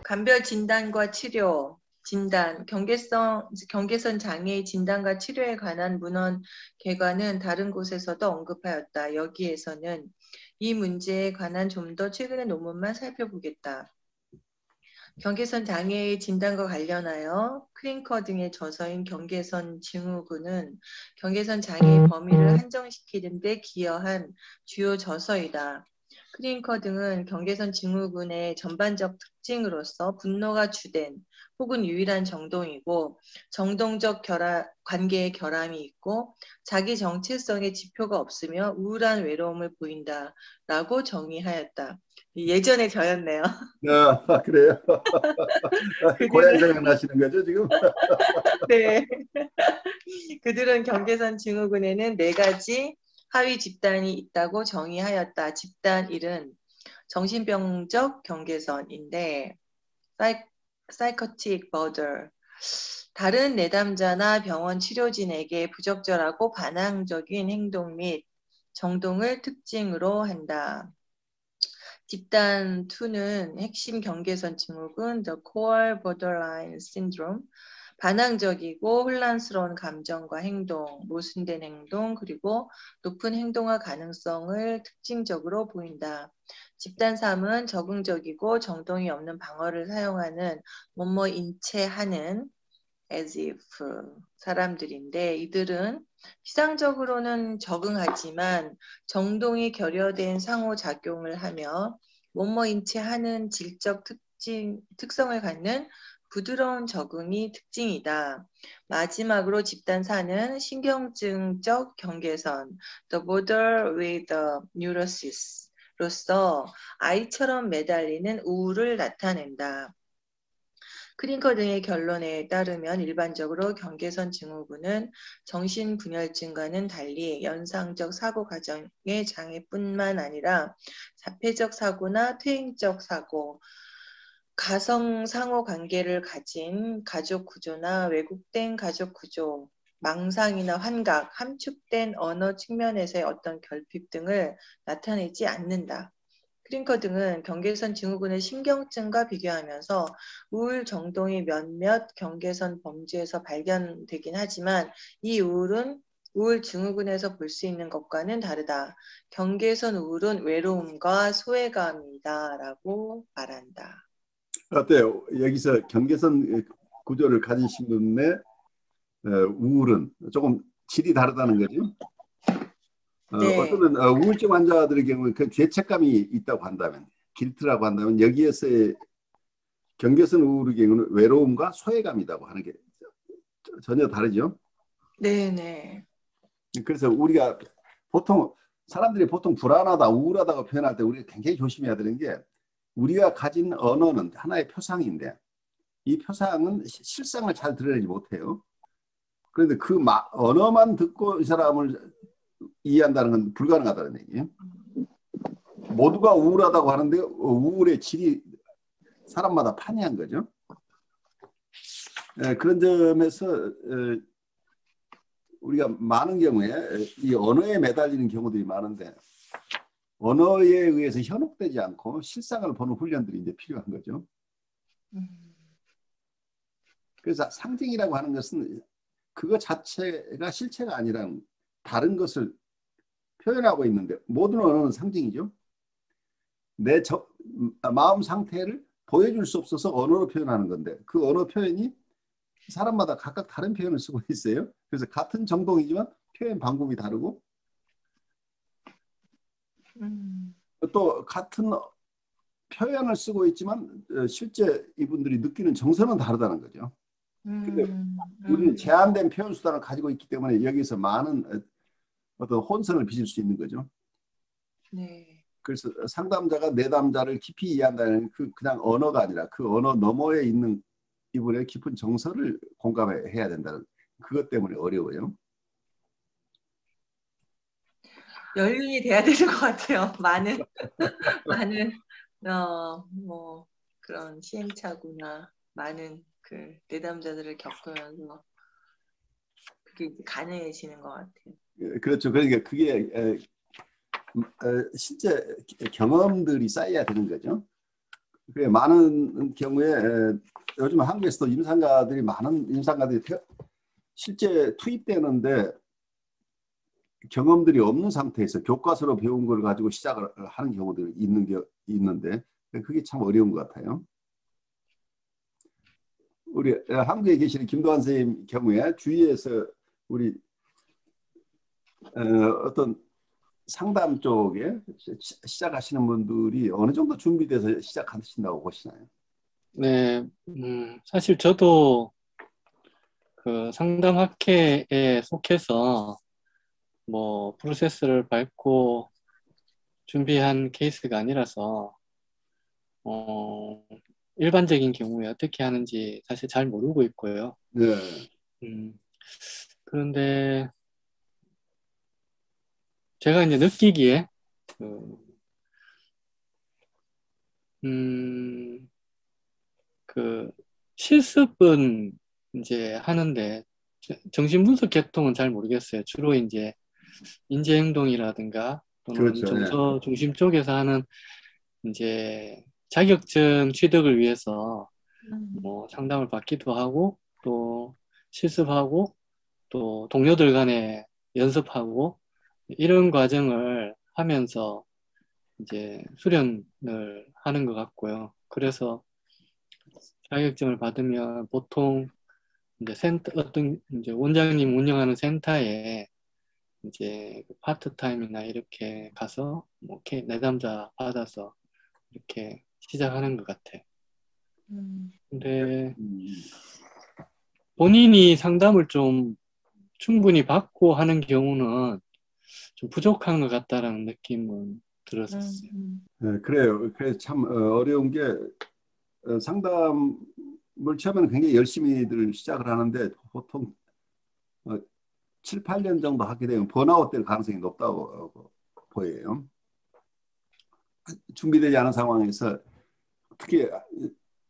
감별 진단과 치료, 진단, 경계선 장애의 진단과 치료에 관한 문헌 개관은 다른 곳에서도 언급하였다. 여기에서는 이 문제에 관한 좀 더 최근의 논문만 살펴보겠다. 경계선 장애의 진단과 관련하여 크링커 등의 저서인 경계선 증후군은 경계선 장애의 범위를 한정시키는 데 기여한 주요 저서이다. 크링커 등은 경계선 증후군의 전반적 특징으로서 분노가 주된 혹은 유일한 정동이고 정동적 관계의 결함이 있고 자기 정체성의 지표가 없으며 우울한 외로움을 보인다라고 정의하였다. 예전에 저였네요. 그래요. 고향 그들은 생각나시는 거죠, 지금? 네. 그들은 경계선 증후군에는 4가지 하위 집단이 있다고 정의하였다. 집단 1은 정신병적 경계선인데 psychotic border 다른 내담자나 병원 치료진에게 부적절하고 반항적인 행동 및 정동을 특징으로 한다. 집단 2는 핵심 경계선 증후군 The Core Borderline Syndrome 반항적이고 혼란스러운 감정과 행동, 모순된 행동, 그리고 높은 행동화 가능성을 특징적으로 보인다. 집단 3은 적응적이고 정동이 없는 방어를 사용하는 뭐뭐 인체하는 as if 사람들인데 이들은 피상적으로는 적응하지만 정동이 결여된 상호작용을 하며 뭐뭐인체 하는 질적 특성을 갖는 부드러운 적응이 특징이다. 마지막으로 집단 4는 신경증적 경계선 The Border with the Neurosis 로서 아이처럼 매달리는 우울을 나타낸다. 크링커 등의 결론에 따르면 일반적으로 경계선 증후군은 정신분열증과는 달리 연상적 사고 과정의 장애뿐만 아니라 자폐적 사고나 퇴행적 사고, 가성 상호 관계를 가진 가족 구조나 왜곡된 가족 구조, 망상이나 환각, 함축된 언어 측면에서의 어떤 결핍 등을 나타내지 않는다. 크링커 등은 경계선 증후군의 신경증과 비교하면서 우울 정동이 몇몇 경계선 범주에서 발견되긴 하지만 이 우울은 우울 증후군에서 볼 수 있는 것과는 다르다. 경계선 우울은 외로움과 소외감이다 라고 말한다. 어때요? 여기서 경계선 구조를 가지신 분의 우울은 조금 질이 다르다는 거죠. 네. 어쩌면 우울증 환자들의 경우는 그 죄책감이 있다고 한다면, 길트라고 한다면 여기에서의 경계선 우울의 경우는 외로움과 소외감이라고 하는 게 전혀 다르죠. 네네. 그래서 우리가 보통 사람들이 보통 불안하다, 우울하다고 표현할 때 우리가 굉장히 조심해야 되는 게 우리가 가진 언어는 하나의 표상인데 이 표상은 실상을 잘 드러내지 못해요. 그런데 그 언어만 듣고 이 사람을 이해한다는 건 불가능하다는 얘기예요. 모두가 우울하다고 하는데 우울의 질이 사람마다 판이한 거죠. 그런 점에서 우리가 많은 경우에 이 언어에 매달리는 경우들이 많은데 언어에 의해서 현혹되지 않고 실상을 보는 훈련들이 이제 필요한 거죠. 그래서 상징이라고 하는 것은 그거 자체가 실체가 아니라 다른 것을 표현하고 있는데 모든 언어는 상징이죠. 내 마음 상태를 보여줄 수 없어서 언어로 표현하는 건데 그 언어 표현이 사람마다 각각 다른 표현을 쓰고 있어요. 그래서 같은 정동이지만 표현 방법이 다르고 또 같은 표현을 쓰고 있지만 실제 이분들이 느끼는 정서는 다르다는 거죠. 근데 우리는 제한된 표현 수단을 가지고 있기 때문에 여기서 많은 어떤 혼선을 빚을 수 있는 거죠. 네. 그래서 상담자가 내담자를 깊이 이해한다는 그냥 언어가 아니라 그 언어 너머에 있는 이분의 깊은 정서를 공감해야 된다는 그것 때문에 어려워요. 연륜이 돼야 되는 것 같아요. 많은 뭐 그런 시행착오나 많은 그 내담자들을 겪으면서 그게 가능해지는 것 같아요. 그렇죠. 그러니까 그게 실제 경험들이 쌓여야 되는 거죠. 그래, 많은 경우에 요즘 한국에서도 많은 임상가들이 실제 투입되는데 경험들이 없는 상태에서 교과서로 배운 걸 가지고 시작을 하는 경우들이 있는데 그게 참 어려운 것 같아요. 우리 한국에 계시는 김도환 선생님 경우에 주위에서 우리 어떤 상담 쪽에 시작하시는 분들이 어느 정도 준비돼서 시작하신다고 보시나요? 네, 사실 저도 그 상담학회에 속해서 뭐 프로세스를 밟고 준비한 케이스가 아니라서 일반적인 경우에 어떻게 하는지 사실 잘 모르고 있고요. 네. 음, 그런데 제가 이제 느끼기에 그 실습은 이제 하는데 정신분석 계통은 잘 모르겠어요. 주로 이제 인지행동이라든가 또는 그렇죠. 네. 정서 중심 쪽에서 하는 이제 자격증 취득을 위해서 뭐 상담을 받기도 하고 또 실습하고 또 동료들 간에 연습하고 이런 과정을 하면서 이제 수련을 하는 것 같고요. 그래서 자격증을 받으면 보통 이제 어떤 이제 원장님 운영하는 센터에 이제 파트타임이나 이렇게 가서 뭐 내담자 받아서 이렇게 시작하는 것 같아요. 근데 본인이 상담을 좀 충분히 받고 하는 경우는 좀 부족한 것 같다라는 느낌은 들었었어요. 네, 그래요. 그래서 참 어려운 게 상담을 처음에는 굉장히 열심히들 시작을 하는데 보통 7, 8년 정도 하게 되면 번아웃 될 가능성이 높다고 보여요. 준비되지 않은 상황에서 특히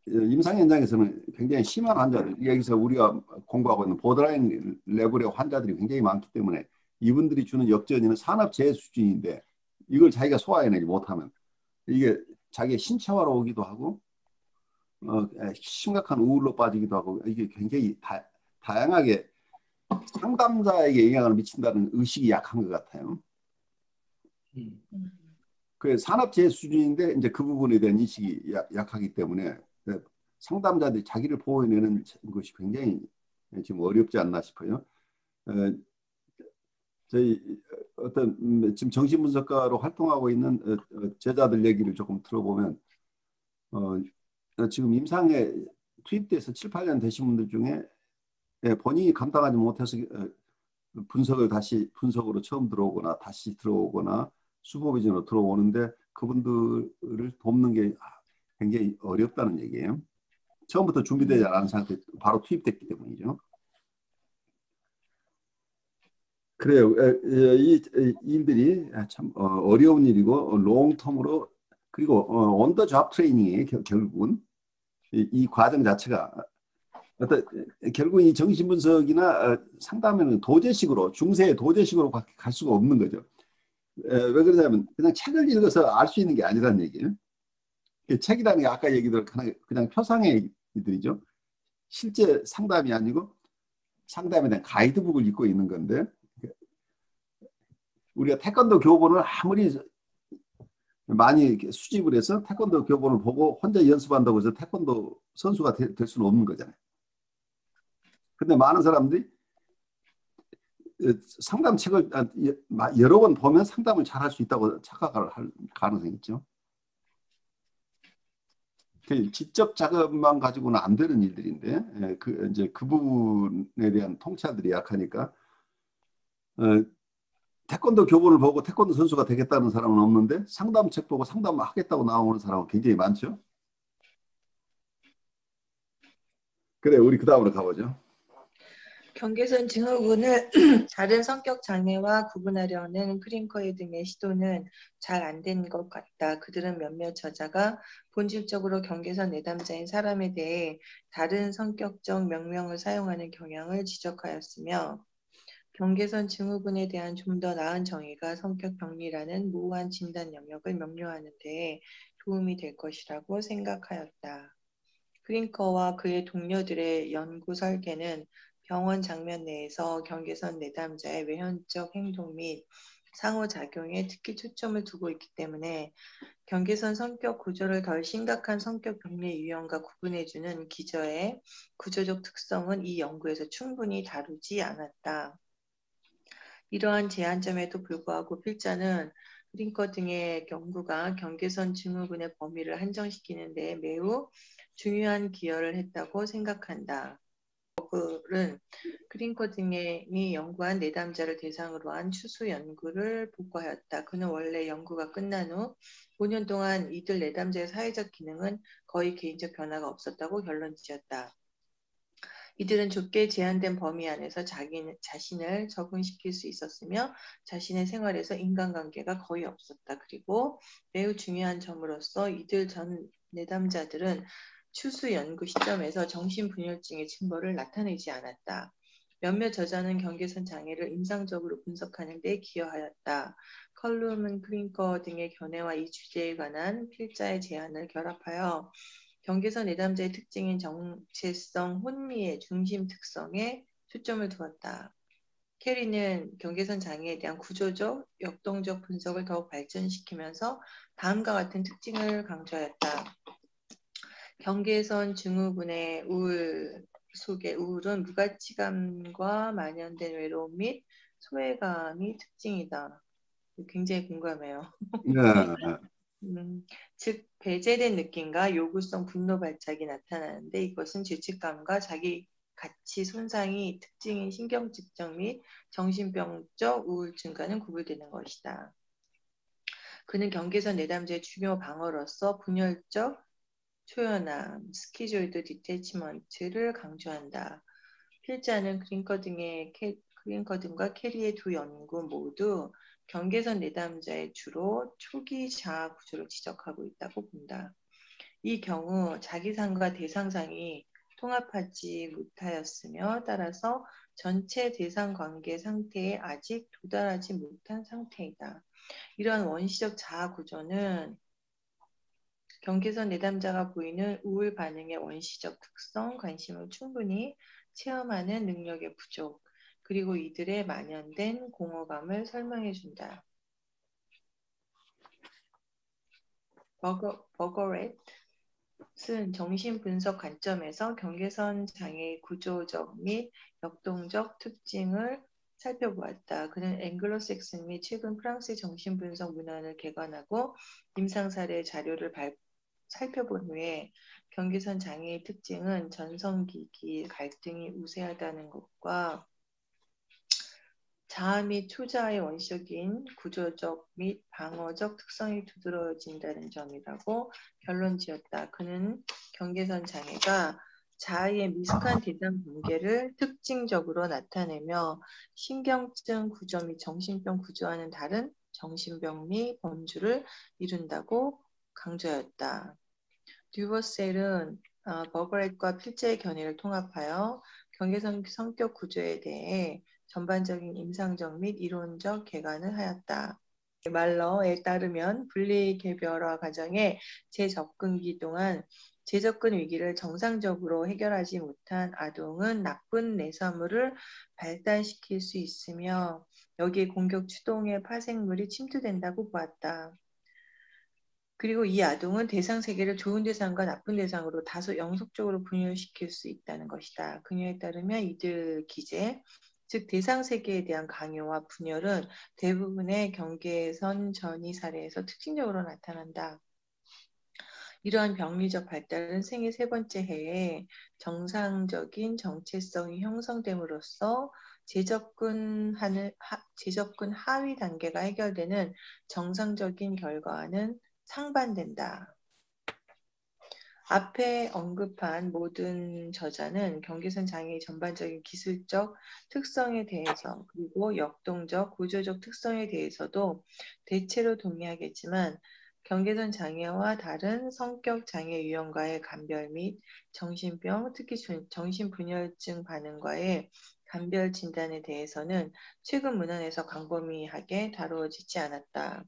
임상 현장에서는 굉장히 심한 환자들, 여기서 우리가 공부하고 있는 보드라인 레벨의 환자들이 굉장히 많기 때문에 이분들이 주는 역전이는 산업재해 수준인데 이걸 자기가 소화해내지 못하면 이게 자기의 신체화로 오기도 하고 심각한 우울로 빠지기도 하고 이게 굉장히 다양하게 상담자에게 영향을 미친다는 의식이 약한 것 같아요. 그 산업재해 수준인데 이제 그 부분에 대한 인식이 약하기 때문에 상담자들이 자기를 보호해내는 것이 굉장히 지금 어렵지 않나 싶어요. 저희 지금 정신분석가로 활동하고 있는 제자들 얘기를 조금 들어보면 지금 임상에 투입돼서 7, 8년 되신 분들 중에 본인이 감당하지 못해서 분석으로 처음 들어오거나 다시 들어오거나 슈퍼비전으로 들어오는데 그분들을 돕는 게 굉장히 어렵다는 얘기예요. 처음부터 준비되지 않은 상태 바로 투입됐기 때문이죠. 그래요. 이 일들이 참 어려운 일이고 롱텀으로 그리고 온더 잡 트레이닝이에요. 결국은 이 과정 자체가 결국 이 정신분석이나 상담에는 도제식으로 중세의 도제식으로 갈 수가 없는 거죠. 왜 그러냐면 그냥 책을 읽어서 알 수 있는 게 아니라는 얘기예요. 책이라는 게 아까 얘기들 그냥 표상의 이들이죠. 실제 상담이 아니고 상담에 대한 가이드북을 읽고 있는 건데 우리가 태권도 교본을 아무리 많이 수집을 해서 태권도 교본을 보고 혼자 연습한다고 해서 태권도 선수가 될 수는 없는 거잖아요. 근데 많은 사람들이 상담책을 여러 번 보면 상담을 잘 할 수 있다고 착각할 가능성이 있죠. 직접 작업만 가지고는 안 되는 일들인데 이제 그 부분에 대한 통찰들이 약하니까 태권도 교본을 보고 태권도 선수가 되겠다는 사람은 없는데 상담책 보고 상담하겠다고 나오는 사람은 굉장히 많죠. 그래, 우리 그 다음으로 가보죠. 경계선 증후군을 다른 성격 장애와 구분하려는 크링커의 등의 시도는 잘 안 된 것 같다. 그들은 몇몇 저자가 본질적으로 경계선 내담자인 사람에 대해 다른 성격적 명명을 사용하는 경향을 지적하였으며 경계선 증후군에 대한 좀 더 나은 정의가 성격 병리라는 모호한 진단 영역을 명료하는 데 도움이 될 것이라고 생각하였다. 크링커와 그의 동료들의 연구 설계는 병원 장면 내에서 경계선 내담자의 외현적 행동 및 상호작용에 특히 초점을 두고 있기 때문에 경계선 성격 구조를 덜 심각한 성격 병리 유형과 구분해주는 기저의 구조적 특성은 이 연구에서 충분히 다루지 않았다. 이러한 제한점에도 불구하고 필자는 크링커 등의 연구가 경계선 증후군의 범위를 한정시키는 데 매우 중요한 기여를 했다고 생각한다. 버글은 크링커 등이 연구한 내담자를 대상으로 한 추수 연구를 보고하였다. 그는 원래 연구가 끝난 후 5년 동안 이들 내담자의 사회적 기능은 거의 개인적 변화가 없었다고 결론 지었다. 이들은 좁게 제한된 범위 안에서 자신을 적응시킬 수 있었으며 자신의 생활에서 인간관계가 거의 없었다. 그리고 매우 중요한 점으로서 이들 전 내담자들은 추수 연구 시점에서 정신분열증의 증거를 나타내지 않았다. 몇몇 저자는 경계선 장애를 임상적으로 분석하는 데 기여하였다. 컬룸은 크링커 등의 견해와 이 주제에 관한 필자의 제안을 결합하여 경계선 내담자의 특징인 정체성, 혼미의 중심 특성에 초점을 두었다. 캐리는 경계선 장애에 대한 구조적, 역동적 분석을 더욱 발전시키면서 다음과 같은 특징을 강조하였다. 경계선 증후군의 우울 속의 우울은 무가치감과 만연된 외로움 및 소외감이 특징이다. 굉장히 공감해요. 네. 즉 배제된 느낌과 요구성 분노 발작이 나타나는데 이것은 죄책감과 자기 가치 손상이 특징인 신경직정 및 정신병적 우울증과는 구분되는 것이다. 그는 경계선 내담자의 중요 방어로서 분열적 초연함, 스키조이드 디태치먼트를 강조한다. 필자는 크링커 등과 캐리의 두 연구 모두 경계선 내담자의 주로 초기 자아 구조를 지적하고 있다고 본다. 이 경우 자기상과 대상상이 통합하지 못하였으며 따라서 전체 대상 관계 상태에 아직 도달하지 못한 상태이다. 이러한 원시적 자아 구조는 경계선 내담자가 보이는 우울 반응의 원시적 특성, 관심을 충분히 체험하는 능력의 부족, 그리고 이들의 만연된 공허감을 설명해 준다. 버거렛은 정신분석 관점에서 경계선 장애의 구조적 및 역동적 특징을 살펴보았다. 그는 앵글로색슨 및 최근 프랑스의 정신분석 문헌을 개관하고 임상사례 자료를 살펴본 후에 경계선 장애의 특징은 전성기기 갈등이 우세하다는 것과 자아 및 초자아의 원시적인 구조적 및 방어적 특성이 두드러진다는 점이라고 결론 지었다. 그는 경계선 장애가 자아의 미숙한 대상 관계를 특징적으로 나타내며 신경증 구조 및 정신병 구조와는 다른 정신병 및 범주를 이룬다고 강조하였다. 듀버셀은 버거렛과 필자의 견해를 통합하여 경계선 성격 구조에 대해 전반적인 임상적 및 이론적 개관을 하였다. 말러에 따르면 분리개별화 과정의 재접근기 동안 재접근 위기를 정상적으로 해결하지 못한 아동은 나쁜 내사물을 발달시킬 수 있으며 여기에 공격 추동의 파생물이 침투된다고 보았다. 그리고 이 아동은 대상 세계를 좋은 대상과 나쁜 대상으로 다소 영속적으로 분열시킬 수 있다는 것이다. 그녀에 따르면 이들 기제, 즉 대상 세계에 대한 강요와 분열은 대부분의 경계선 전이 사례에서 특징적으로 나타난다. 이러한 병리적 발달은 생애 3번째 해에 정상적인 정체성이 형성됨으로써 재접근 하위 단계가 해결되는 정상적인 결과와는 상반된다. 앞에 언급한 모든 저자는 경계선 장애의 전반적인 기술적 특성에 대해서 그리고 역동적, 구조적 특성에 대해서도 대체로 동의하겠지만 경계선 장애와 다른 성격 장애 유형과의 감별 및 정신병, 특히 정신분열증 반응과의 감별 진단에 대해서는 최근 문헌에서 광범위하게 다루어지지 않았다.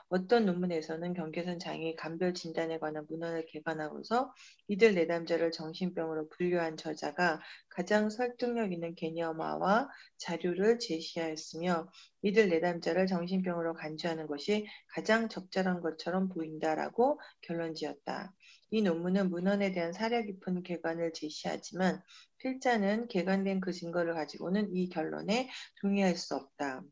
어떤 논문에서는 경계선 장애 감별 진단에 관한 문헌을 개관하고서 이들 내담자를 정신병으로 분류한 저자가 가장 설득력 있는 개념화와 자료를 제시하였으며 이들 내담자를 정신병으로 간주하는 것이 가장 적절한 것처럼 보인다라고 결론지었다. 이 논문은 문헌에 대한 사려 깊은 개관을 제시하지만 필자는 개관된 그 증거를 가지고는 이 결론에 동의할 수 없다.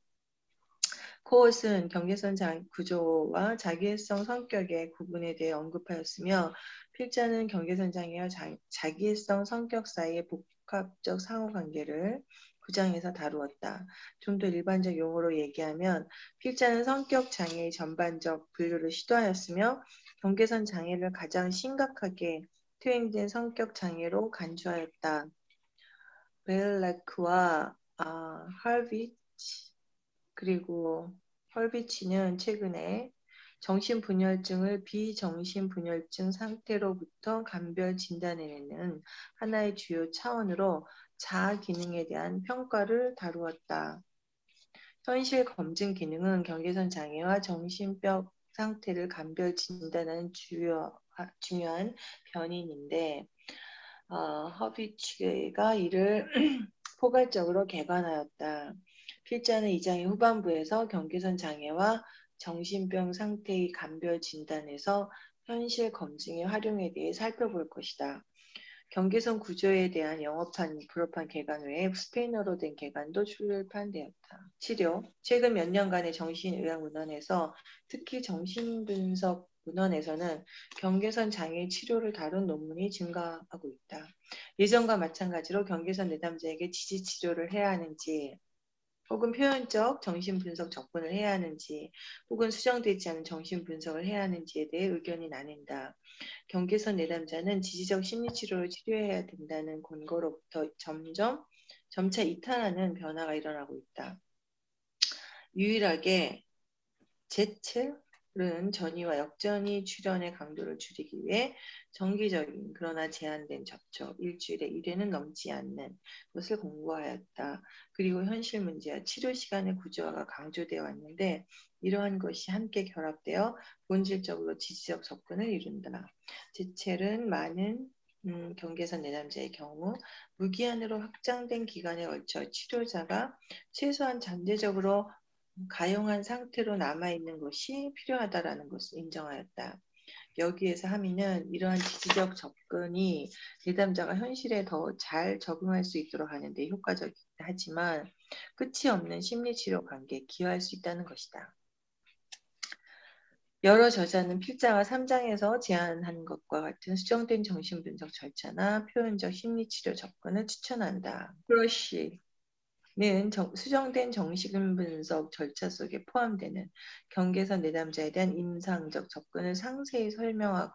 코엇은 경계선 구조와 자기애성 성격의 구분에 대해 언급하였으며 필자는 경계선 장애와 자기애성 성격 사이의 복합적 상호관계를 9장에서 다루었다. 좀 더 일반적 용어로 얘기하면 필자는 성격 장애의 전반적 분류를 시도하였으며 경계선 장애를 가장 심각하게 퇴행된 성격 장애로 간주하였다. 베일라크와 할비치 그리고 헐비치는 최근에 정신분열증을 비정신분열증 상태로부터 감별 진단해내는 하나의 주요 차원으로 자아 기능에 대한 평가를 다루었다. 현실 검증 기능은 경계선 장애와 정신병 상태를 감별 진단하는 중요한 변인인데 허비치가 이를 포괄적으로 개관하였다. 필자는 이 장의 후반부에서 경계선 장애와 정신병 상태의 감별 진단에서 현실 검증의 활용에 대해 살펴볼 것이다. 경계선 구조에 대한 영어판, 불어판 개관 외에 스페인어로 된 개관도 출판되었다. 치료. 최근 몇 년간의 정신의학 문헌에서 특히 정신분석 문헌에서는 경계선 장애 치료를 다룬 논문이 증가하고 있다. 예전과 마찬가지로 경계선 내담자에게 지지 치료를 해야 하는지 혹은 표현적 정신분석 접근을 해야 하는지 혹은 수정되지 않은 정신분석을 해야 하는지에 대해 의견이 나뉜다. 경계선 내담자는 지지적 심리치료를 치료해야 된다는 권고로부터 점차 이탈하는 변화가 일어나고 있다. 유일하게 제첼은 전이와 역전이 출현의 강도를 줄이기 위해 정기적인 그러나 제한된 접촉, 일주일에 1회는 넘지 않는 것을 공고하였다. 그리고 현실 문제와 치료 시간의 구조화가 강조되어 왔는데 이러한 것이 함께 결합되어 본질적으로 지지적 접근을 이룬다. 제첼은 많은 경계선 내담자의 경우 무기한으로 확장된 기간에 걸쳐 치료자가 최소한 잠재적으로 가용한 상태로 남아있는 것이 필요하다라는 것을 인정하였다. 여기에서 하미는 이러한 지지적 접근이 내담자가 현실에 더 잘 적응할 수 있도록 하는 데 효과적이긴 하지만 끝이 없는 심리치료 관계에 기여할 수 있다는 것이다. 여러 저자는 필자가 3장에서 제안한 것과 같은 수정된 정신분석 절차나 표현적 심리치료 접근을 추천한다. 프로시는 수정된 정신분석 절차 속에 포함되는 경계선 내담자에 대한 임상적 접근을 상세히 설명하였으며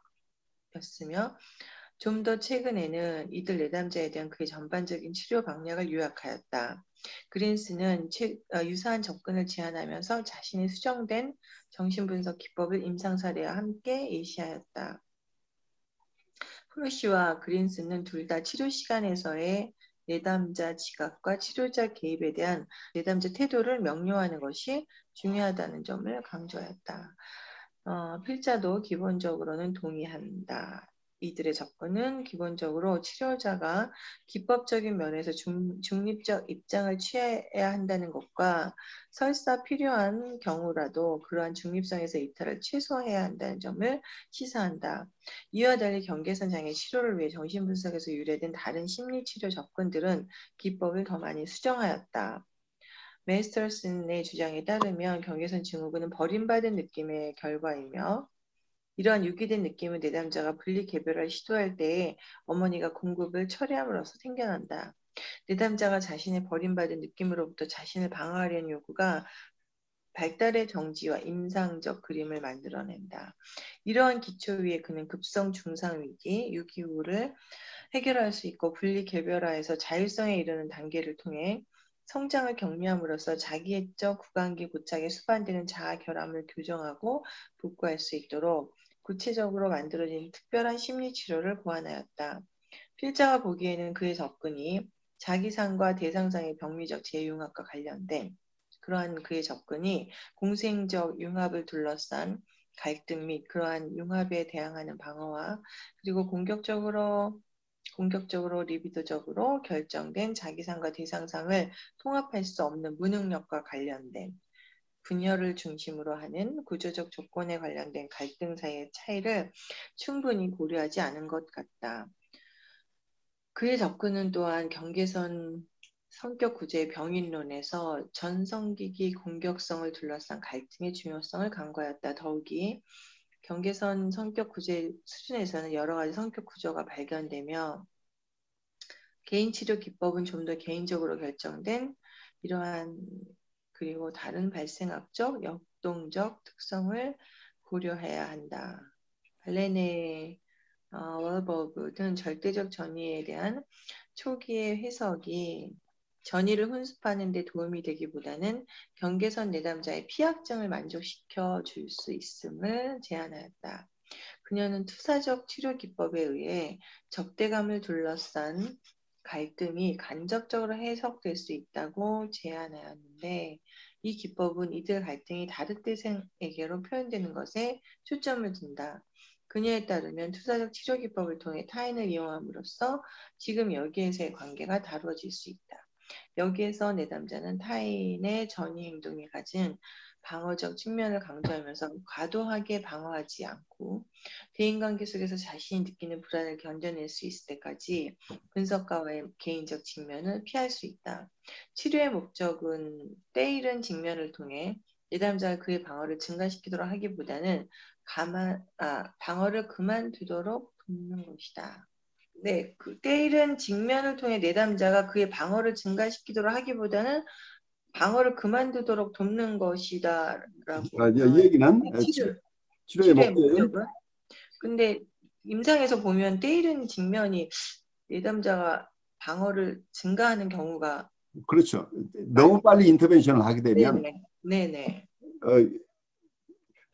좀 더 최근에는 이들 내담자에 대한 그의 전반적인 치료 방향을 요약하였다. 그린스는 유사한 접근을 제안하면서 자신의 수정된 정신분석 기법을 임상 사례와 함께 예시하였다. 프로시와 그린스는 둘 다 치료 시간에서의 내담자 지각과 치료자 개입에 대한 내담자 태도를 명료하는 것이 중요하다는 점을 강조하였다. 필자도 기본적으로는 동의한다. 이들의 접근은 기본적으로 치료자가 기법적인 면에서 중립적 입장을 취해야 한다는 것과 설사 필요한 경우라도 그러한 중립성에서 이탈을 최소화해야 한다는 점을 시사한다. 이와 달리 경계선 장애 치료를 위해 정신분석에서 유래된 다른 심리치료 접근들은 기법을 더 많이 수정하였다. 메스터슨의 주장에 따르면 경계선 증후군은 버림받은 느낌의 결과이며 이러한 유기된 느낌은 내담자가 분리개별을 시도할 때에 어머니가 공급을 철회함으로써 생겨난다. 내담자가 자신의 버림받은 느낌으로부터 자신을 방어하려는 요구가 발달의 정지와 임상적 그림을 만들어낸다. 이러한 기초 위에 그는 급성 중상 위기, 유기우를 해결할 수 있고 분리개별화에서 자율성에 이르는 단계를 통해 성장을 격려함으로써 자기애적 구강기 고착에 수반되는 자아 결함을 교정하고 복구할 수 있도록 구체적으로 만들어진 특별한 심리치료를 고안하였다. 필자가 보기에는 그의 접근이 자기상과 대상상의 병리적 재융합과 관련된 그러한 그의 접근이 공생적 융합을 둘러싼 갈등 및 그러한 융합에 대항하는 방어와 그리고 공격적으로 리비도적으로 결정된 자기상과 대상상을 통합할 수 없는 무능력과 관련된 분열을 중심으로 하는 구조적 조건에 관련된 갈등 사이의 차이를 충분히 고려하지 않은 것 같다. 그의 접근은 또한 경계선 성격 구조의 병인론에서 전성기기 공격성을 둘러싼 갈등의 중요성을 간과하였다. 더욱이 경계선 성격 구조의 수준에서는 여러 가지 성격 구조가 발견되며 개인 치료 기법은 좀 더 개인적으로 결정된 이러한 그리고 다른 발생학적, 역동적 특성을 고려해야 한다. 발레네 월버그 등 절대적 전이에 대한 초기의 해석이 전이를 훈습하는 데 도움이 되기보다는 경계선 내담자의 피약점을 만족시켜 줄 수 있음을 제안하였다. 그녀는 투사적 치료 기법에 의해 적대감을 둘러싼 갈등이 간접적으로 해석될 수 있다고 제안하였는데 이 기법은 이들 갈등이 다른 대상에게로 표현되는 것에 초점을 둔다. 그녀에 따르면 투사적 치료 기법을 통해 타인을 이용함으로써 지금 여기에서의 관계가 다루어질 수 있다. 여기에서 내담자는 타인의 전이 행동이 가진 방어적 측면을 강조하면서 과도하게 방어하지 않고 대인관계 속에서 자신이 느끼는 불안을 견뎌낼 수 있을 때까지 분석가와의 개인적 직면을 피할 수 있다. 치료의 목적은 때이른 직면을 통해 내담자가 그의 방어를 증가시키도록 하기보다는 방어를 그만두도록 돕는 것이다. 네, 그 때이른 직면을 통해 내담자가 그의 방어를 증가시키도록 하기보다는 방어를 그만두도록 돕는 것이다라고. 이 얘기는 치료의 치료의 목적은 목적은? 근데 임상에서 보면 때이른 직면이 내담자가 방어를 증가하는 경우가 그렇죠. 너무 빨리 인터벤션을 하게 되면 네네.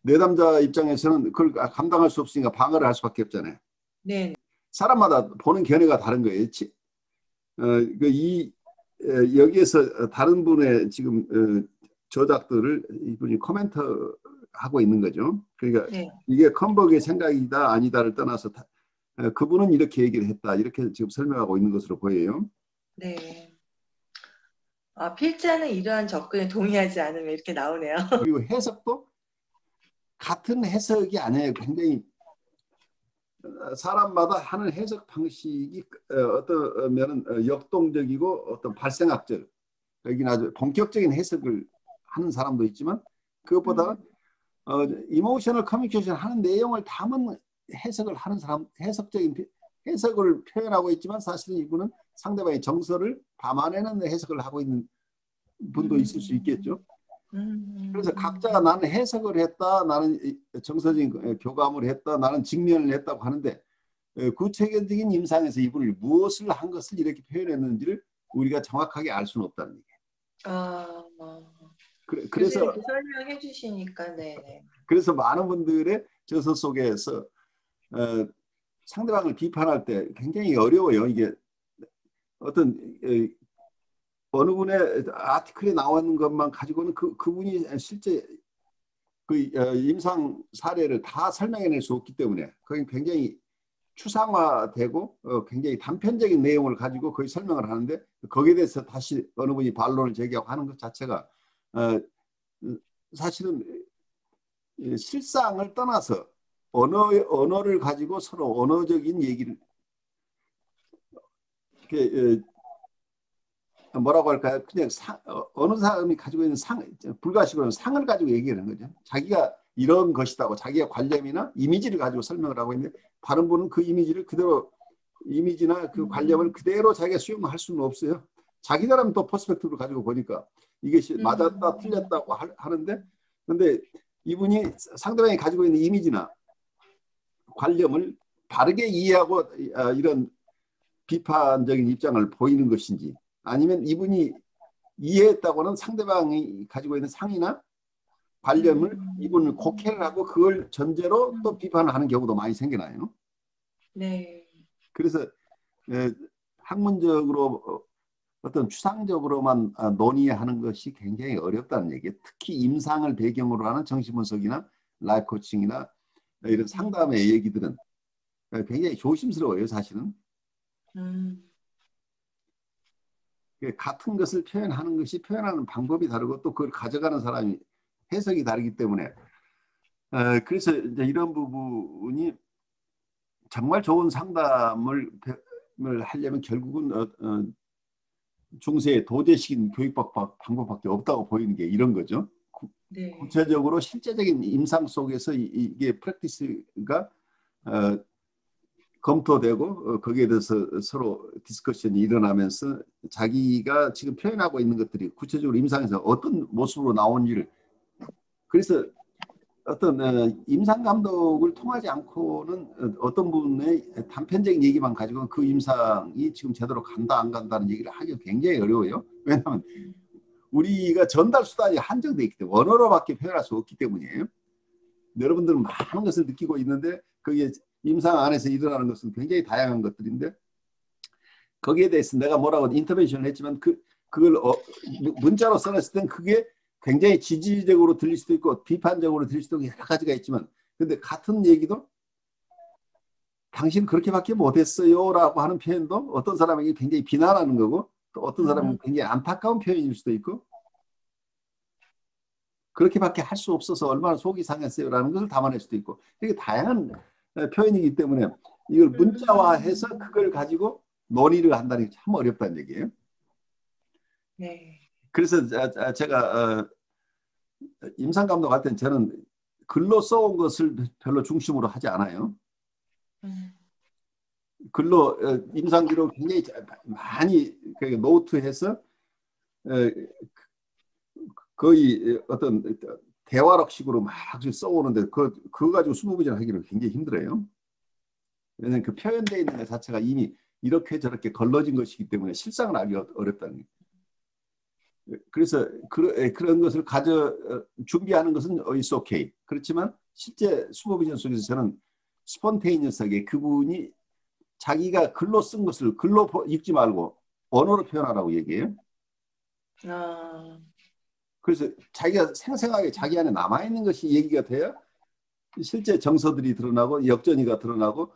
내담자 입장에서는 그걸 감당할 수 없으니까 방어를 할 수밖에 없잖아요. 네. 사람마다 보는 견해가 다른 거예요. 여기에서 다른 분의 지금 저작들을 이분이 코멘트 하고 있는 거죠. 그러니까 네. 이게 컴버그의 생각이다 아니다를 떠나서 그분은 이렇게 얘기를 했다 이렇게 지금 설명하고 있는 것으로 보여요. 네. 필자는 이러한 접근에 동의하지 않으면 이렇게 나오네요. 그리고 해석도 같은 해석이 아니에요. 굉장히 사람마다 하는 해석 방식이 어떤 면은 역동적이고 어떤 발생학적 여기는 아주 본격적인 해석을 하는 사람도 있지만 그것보다 이모셔널 커뮤니케이션 하는 내용을 담은 해석을 하는 사람 해석적인 해석을 표현하고 있지만 사실은 이분은 상대방의 정서를 담아내는 해석을 하고 있는 분도 있을 수 있겠죠. 그래서 각자가 나는 해석을 했다, 나는 정서적인 교감을 했다, 나는 직면을 했다고 하는데 구체적인 임상에서 이분이 무엇을 한 것을 이렇게 표현했는지를 우리가 정확하게 알 수는 없다는 얘기예요. 그래서 이렇게 설명해 주시니까 네. 그래서 많은 분들의 저서 속에서 상대방을 비판할 때 굉장히 어려워요. 이게 어떤 어느 분의 아티클에 나오는 것만 가지고는 그분이 실제 그 임상 사례를 다 설명해낼 수 없기 때문에 거기 굉장히 추상화되고 굉장히 단편적인 내용을 가지고 거의 설명을 하는데 거기에 대해서 다시 어느 분이 반론을 제기하고 하는 것 자체가 사실은 실상을 떠나서 언어를 가지고 서로 언어적인 얘기를 뭐라고 할까요? 그냥 어느 사람이 가지고 있는 불가식으로는 상을 가지고 얘기하는 거죠. 자기가 이런 것이다고 자기의 관념이나 이미지를 가지고 설명을 하고 있는데 다른 분은 그 이미지를 그대로 이미지나 그 관념을 그대로 자기가 수용할 수는 없어요. 자기들은 또 퍼스펙티브를 가지고 보니까 이것이 맞았다 틀렸다고 하는데 근데 이분이 상대방이 가지고 있는 이미지나 관념을 바르게 이해하고 이런 비판적인 입장을 보이는 것인지 아니면 이분이 이해했다고는 상대방이 가지고 있는 상이나 관념을 이분을 곡해를 하고 그걸 전제로 또 비판을 하는 경우도 많이 생겨나요. 네. 그래서 학문적으로 어떤 추상적으로만 논의하는 것이 굉장히 어렵다는 얘기예요. 특히 임상을 배경으로 하는 정신분석이나 라이프 코칭이나 이런 상담의 얘기들은 굉장히 조심스러워요, 사실은. 같은 것을 표현하는 것이 표현하는 방법이 다르고 또 그걸 가져가는 사람이 해석이 다르기 때문에 그래서 이제 이런 부분이 정말 좋은 상담을 하려면 결국은 중세에 도제식인 교육 방법밖에 없다고 보이는 게 이런 거죠. 네. 구체적으로 실제적인 임상 속에서 이게 프랙티스가 검토되고 거기에 대해서 서로 디스커션이 일어나면서 자기가 지금 표현하고 있는 것들이 구체적으로 임상에서 어떤 모습으로 나온지를 그래서 어떤 임상 감독을 통하지 않고는 어떤 부분의 단편적인 얘기만 가지고 그 임상이 지금 제대로 간다 안 간다는 얘기를 하기가 굉장히 어려워요. 왜냐하면 우리가 전달 수단이 한정되어 있기 때문에 언어로밖에 표현할 수 없기 때문이에요. 여러분들은 많은 것을 느끼고 있는데 그게 임상 안에서 일어나는 것은 굉장히 다양한 것들인데 거기에 대해서 내가 뭐라고 인터벤션을 했지만 그걸 문자로 써냈을 땐 그게 굉장히 지지적으로 들릴 수도 있고 비판적으로 들릴 수도 있고 여러 가지가 있지만 근데 같은 얘기도 당신 그렇게밖에 못했어요 라고 하는 표현도 어떤 사람에게 굉장히 비난하는 거고 또 어떤 사람은 굉장히 안타까운 표현일 수도 있고 그렇게밖에 할 수 없어서 얼마나 속이 상했어요 라는 것을 담아낼 수도 있고 이게 다양한 표현이기 때문에 이걸 문자화해서 그걸 가지고 논의를 한다는 게 참 어렵다는 얘기예요. 네. 그래서 제가 임상 감독할 때는 저는 글로 써온 것을 별로 중심으로 하지 않아요. 글로 임상 기록 굉장히 많이 노트해서 거의 어떤 대화록식으로 막 써오는데 그거 가지고 수무부전 하기는 굉장히 힘들어요. 왜냐하면 그 표현되어 있는 것 자체가 이미 이렇게 저렇게 걸러진 것이기 때문에 실상을 알기 어렵다는 거예요. 그래서 그런 것을 준비하는 것은 it's okay. 그렇지만 실제 슈퍼비전 속에서 저는 스폰테이니어스하게 그분이 자기가 글로 쓴 것을 글로 읽지 말고 언어로 표현하라고 얘기해요. 그래서 자기가 생생하게 자기 안에 남아있는 것이 얘기가 돼야 실제 정서들이 드러나고 역전이가 드러나고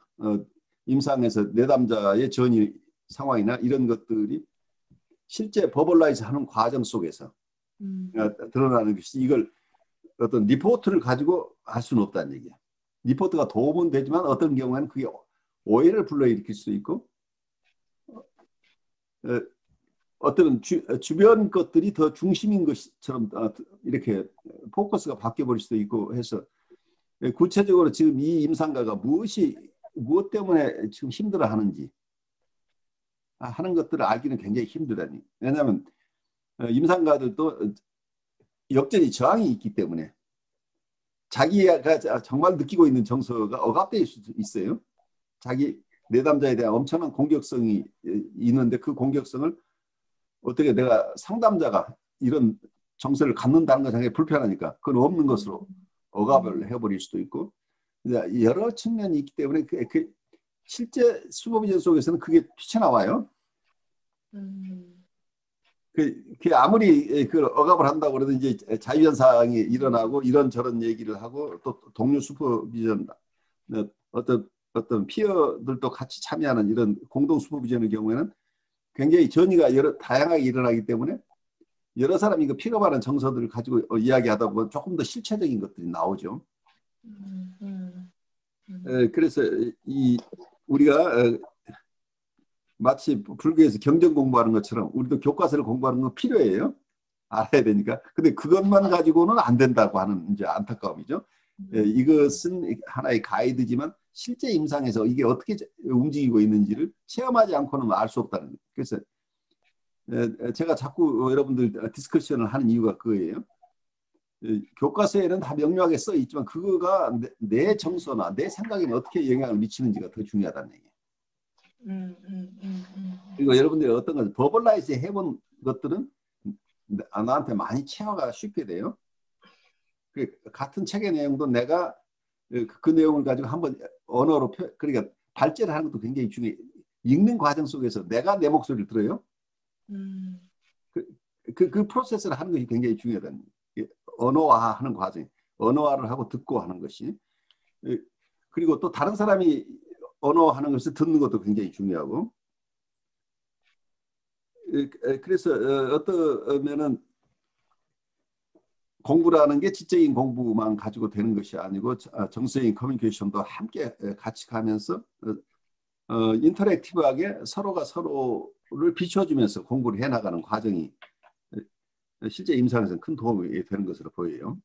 임상에서 내담자의 전이 상황이나 이런 것들이 실제 버벌라이즈 하는 과정 속에서 드러나는 것이 이걸 어떤 리포트를 가지고 할 수는 없다는 얘기야. 리포트가 도움은 되지만 어떤 경우에는 그게 오해를 불러일으킬 수 있고 어떤 주변 것들이 더 중심인 것처럼 이렇게 포커스가 바뀌어버릴 수도 있고 해서 구체적으로 지금 이 임상가가 무엇 때문에 지금 힘들어하는지 하는 것들을 알기는 굉장히 힘들다니. 왜냐하면 임상가들도 역전이 저항이 있기 때문에 자기가 정말 느끼고 있는 정서가 억압될 수도 있어요. 자기 내담자에 대한 엄청난 공격성이 있는데 그 공격성을 어떻게 내가 상담자가 이런 정서를 갖는다는 것 자체가 불편하니까 그건 없는 것으로 억압을 해버릴 수도 있고 여러 측면이 있기 때문에 실제 슈퍼비전 속에서는 그게 튀쳐나와요. 그 아무리 그 억압을 한다고 그래도 이제 자유현상이 일어나고 이런저런 얘기를 하고 또 동료 슈퍼비전 어떤 피어들도 같이 참여하는 이런 공동 슈퍼비전의 경우에는 굉장히 전이가 다양하게 일어나기 때문에 여러 사람이 그 픽업하는 정서들을 가지고 이야기하다 보면 조금 더 실체적인 것들이 나오죠. 그래서 우리가 마치 불교에서 경전 공부하는 것처럼 우리도 교과서를 공부하는 건 필요해요. 알아야 되니까. 근데 그것만 가지고는 안 된다고 하는 이제 안타까움이죠. 이것은 하나의 가이드지만 실제 임상에서 이게 어떻게 움직이고 있는지를 체험하지 않고는 알 수 없다는 거예요. 그래서 제가 자꾸 여러분들 디스커션을 하는 이유가 그거예요. 교과서에는 다 명료하게 써 있지만 그거가 내 정서나 내 생각에 어떻게 영향을 미치는지가 더 중요하다는 얘기예요. 그리고 여러분들이 어떤 것 버벌라이즈 해본 것들은 나한테 많이 체화가 쉽게 돼요. 같은 책의 내용도 내가 그 내용을 가지고 한번 언어로 그러니까 발제를 하는 것도 굉장히 중요해요. 읽는 과정 속에서 내가 내 목소리를 들어요. 그 프로세스를 하는 것이 굉장히 중요하다는 언어화하는 과정, 언어화를 하고 듣고 하는 것이 그리고 또 다른 사람이 언어하는 것을 듣는 것도 굉장히 중요하고 그래서 어떠면은 공부라는 게 지적인 공부만 가지고 되는 것이 아니고 정서적인 커뮤니케이션도 함께 같이 가면서 인터랙티브하게 서로가 서로를 비춰주면서 공부를 해나가는 과정이 실제 임상에서는 큰 도움이 되는 것으로 보여요.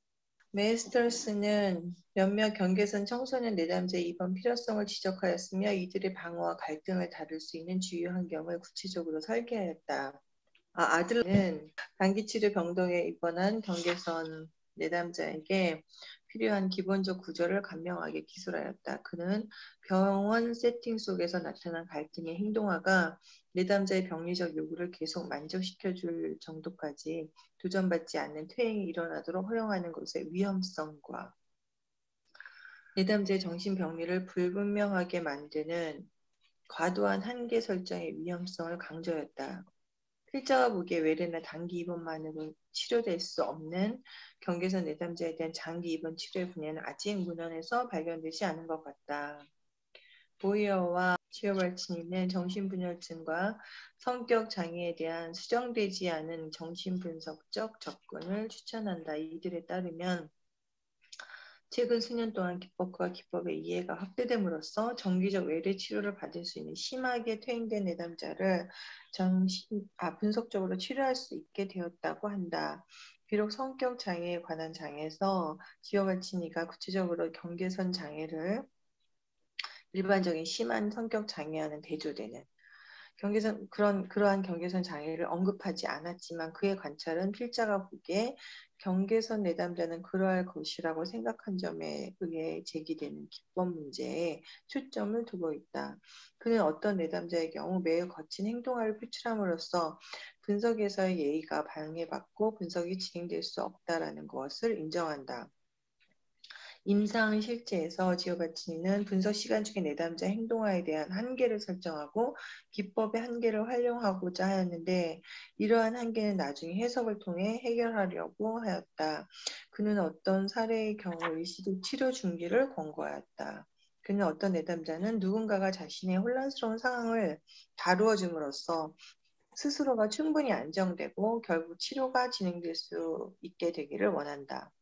메스터스는 몇몇 경계선 청소년 내담자의 입원 필요성을 지적하였으며 이들의 방어와 갈등을 다룰 수 있는 주요 환경을 구체적으로 설계하였다. 아들은 단기치료 병동에 입원한 경계선 내담자에게 필요한 기본적 구조를 간명하게 기술하였다. 그는 병원 세팅 속에서 나타난 갈등의 행동화가 내담자의 병리적 요구를 계속 만족시켜줄 정도까지 도전받지 않는 퇴행이 일어나도록 허용하는 것의 위험성과 내담자의 정신병리를 불분명하게 만드는 과도한 한계 설정의 위험성을 강조했다. 필자가 보기에 외래나 단기 입원만으로 치료될 수 없는 경계선 내담자에 대한 장기 입원 치료의 분야는 아직 문헌에서 발견되지 않은 것 같다. 보이어와 지오발치니는 정신분열증과 성격 장애에 대한 수정되지 않은 정신분석적 접근을 추천한다. 이들에 따르면 최근 수년 동안 기법과 기법의 이해가 확대됨으로써 정기적 외래 치료를 받을 수 있는 심하게 퇴행된 내담자를 분석적으로 치료할 수 있게 되었다고 한다. 비록 성격 장애에 관한 장에서 지오발치니가 구체적으로 경계선 장애를 일반적인 심한 성격 장애와는 대조되는 그러한 경계선 장애를 언급하지 않았지만 그의 관찰은 필자가 보기에 경계선 내담자는 그러할 것이라고 생각한 점에 의해 제기되는 기법 문제에 초점을 두고 있다. 그는 어떤 내담자의 경우 매우 거친 행동을 표출함으로써 분석에서의 예의가 방해받고 분석이 진행될 수 없다라는 것을 인정한다. 임상 실제에서 지오바치니는 분석 시간 중에 내담자 행동화에 대한 한계를 설정하고 기법의 한계를 활용하고자 하였는데 이러한 한계는 나중에 해석을 통해 해결하려고 하였다. 그는 어떤 사례의 경우 일시적 치료 중지를 권고하였다. 그는 어떤 내담자는 누군가가 자신의 혼란스러운 상황을 다루어 줌으로써 스스로가 충분히 안정되고 결국 치료가 진행될 수 있게 되기를 원한다.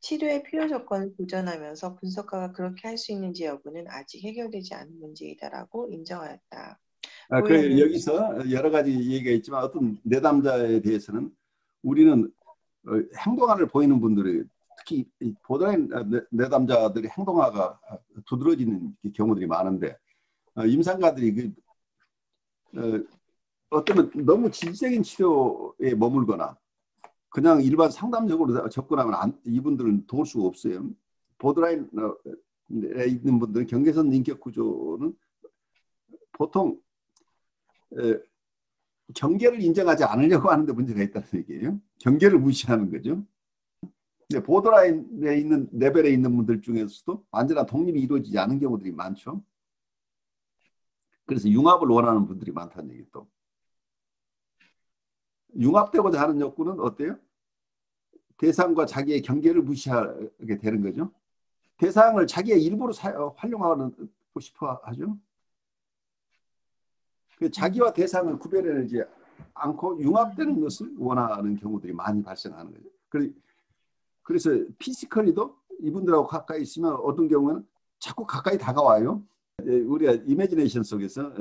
치료의 필요 조건을 보전하면서 분석가가 그렇게 할 수 있는지 여부는 아직 해결되지 않은 문제이다라고 인정하였다. 그 여기서 여러 가지 얘기가 있지만 어떤 내담자에 대해서는 우리는 행동화를 보이는 분들이 특히 보다는 내담자들의 행동화가 두드러지는 경우들이 많은데 임상가들이 어쩌면 너무 질적인 치료에 머물거나 그냥 일반 상담적으로 접근하면 이분들은 도울 수가 없어요. 보드라인에 있는 분들은 경계선 인격 구조는 보통 경계를 인정하지 않으려고 하는데 문제가 있다는 얘기예요. 경계를 무시하는 거죠. 근데 보드라인에 있는 레벨에 있는 분들 중에서도 완전한 독립이 이루어지지 않은 경우들이 많죠. 그래서 융합을 원하는 분들이 많다는 얘기도. 융합되고자 하는 욕구는 어때요? 대상과 자기의 경계를 무시하게 되는 거죠. 대상을 자기의 일부로 활용하고 싶어 하죠. 자기와 대상을 구별해내지 않고 융합되는 것을 원하는 경우들이 많이 발생하는 거죠. 그래서 피지컬리도 이분들하고 가까이 있으면 어떤 경우는 자꾸 가까이 다가와요. 우리가 이미지네이션 속에서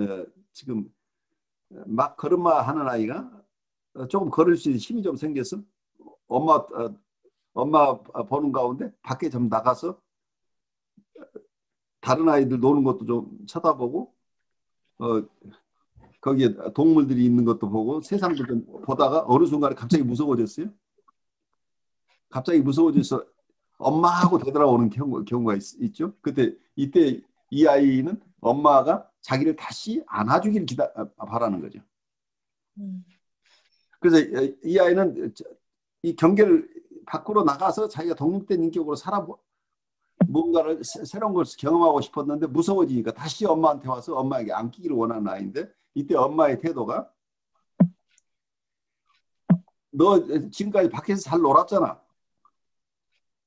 지금 막 걸음마 하는 아이가 조금 걸을 수 있는 힘이 좀 생겨서 엄마 보는 가운데 밖에 좀 나가서 다른 아이들 노는 것도 좀 쳐다보고 거기에 동물들이 있는 것도 보고 세상도 좀 보다가 어느 순간에 갑자기 무서워졌어요. 갑자기 무서워져서 엄마하고 되돌아오는 경우가 있죠. 이때 이 아이는 엄마가 자기를 다시 안아주기를 바라는 거죠. 그래서 이 아이는 이 경계를 밖으로 나가서 자기가 독립된 인격으로 뭔가를 새로운 것을 경험하고 싶었는데 무서워지니까 다시 엄마한테 와서 엄마에게 안기기를 원하는 아이인데 이때 엄마의 태도가 너 지금까지 밖에서 잘 놀았잖아.